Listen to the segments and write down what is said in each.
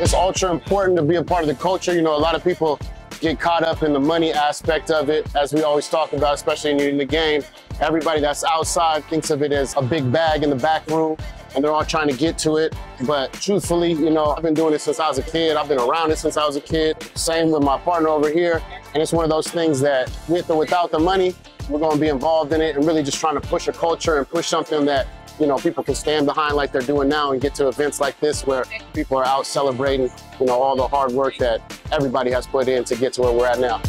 It's ultra important to be a part of the culture. You know, a lot of people get caught up in the money aspect of it, as we always talk about, especially in the game. Everybody that's outside thinks of it as a big bag in the back room, and they're all trying to get to it. But truthfully, you know, I've been doing it since I was a kid. I've been around it since I was a kid. Same with my partner over here. And it's one of those things that with or without the money, we're gonna be involved in it and really just trying to push a culture and push something that, you know, people can stand behind like they're doing now and get to events like this where people are out celebrating, you know, all the hard work that everybody has put in to get to where we're at now.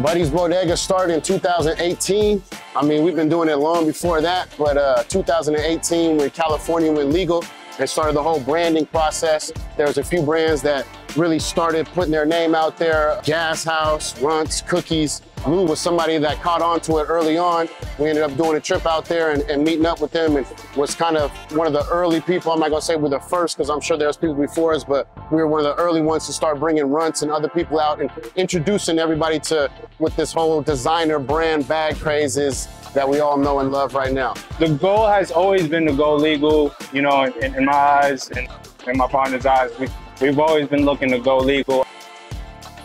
Buddy's Bodega started in 2018. I mean, we've been doing it long before that, but 2018 when California went legal, they started the whole branding process. There was a few brands that really started putting their name out there. GasHouse, Runtz, Cookies. Lou was somebody that caught on to it early on. We ended up doing a trip out there and meeting up with them, and was kind of one of the early people. I'm not gonna say we're the first, because I'm sure there's people before us, but we were one of the early ones to start bringing Runtz and other people out and introducing everybody to what this whole designer brand bag craze is that we all know and love right now. The goal has always been to go legal, you know, in my eyes and in my partner's eyes. We've always been looking to go legal.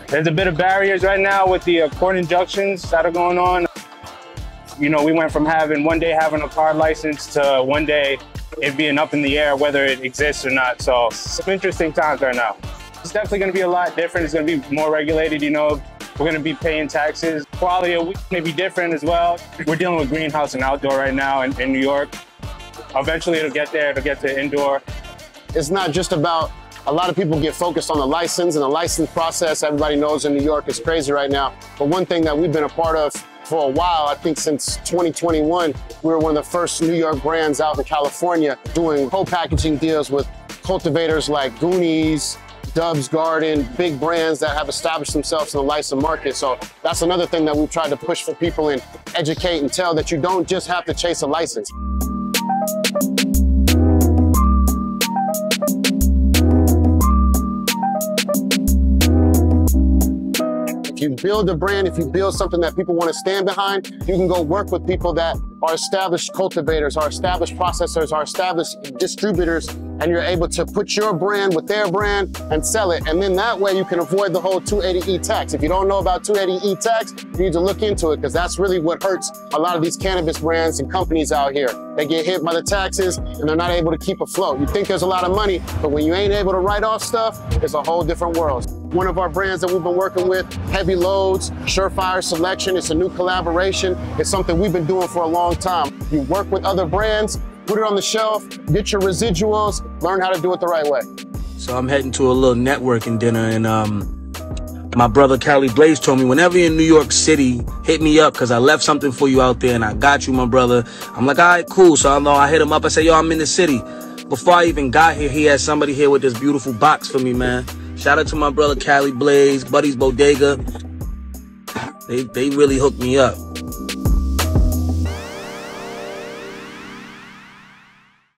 There's a bit of barriers right now with the court injunctions that are going on. You know, we went from one day having a car license to one day it being up in the air whether it exists or not. So some interesting times right now. It's definitely going to be a lot different. It's going to be more regulated, you know. We're going to be paying taxes. Quality of weed may be different as well. We're dealing with greenhouse and outdoor right now in New York. Eventually it'll get there, it'll get to indoor. It's not just about, a lot of people get focused on the license, and the license process, everybody knows in New York is crazy right now. But one thing that we've been a part of for a while, I think since 2021, we were one of the first New York brands out in California doing co-packaging deals with cultivators like Gooniez, Dubz Garden, big brands that have established themselves in the license market. So that's another thing that we've tried to push for people and educate and tell, that you don't just have to chase a license. If you build a brand, if you build something that people want to stand behind, you can go work with people that are established cultivators, are established processors, are established distributors, and you're able to put your brand with their brand and sell it. And then that way you can avoid the whole 280E tax. If you don't know about 280E tax, you need to look into it, because that's really what hurts a lot of these cannabis brands and companies out here. They get hit by the taxes and they're not able to keep afloat. You think there's a lot of money, but when you ain't able to write off stuff, it's a whole different world. One of our brands that we've been working with, Heavy Loads, Surefire Selection, it's a new collaboration. It's something we've been doing for a long time. You work with other brands, put it on the shelf, get your residuals, learn how to do it the right way. So I'm heading to a little networking dinner, and my brother Cali Blaze told me, whenever you're in New York City, hit me up, because I left something for you out there and I got you, my brother. I'm like, all right, cool. So I hit him up. I said, yo, I'm in the city. Before I even got here, he had somebody here with this beautiful box for me, man. Shout out to my brother Cali Blaze, Buddy's Bodega. They really hooked me up.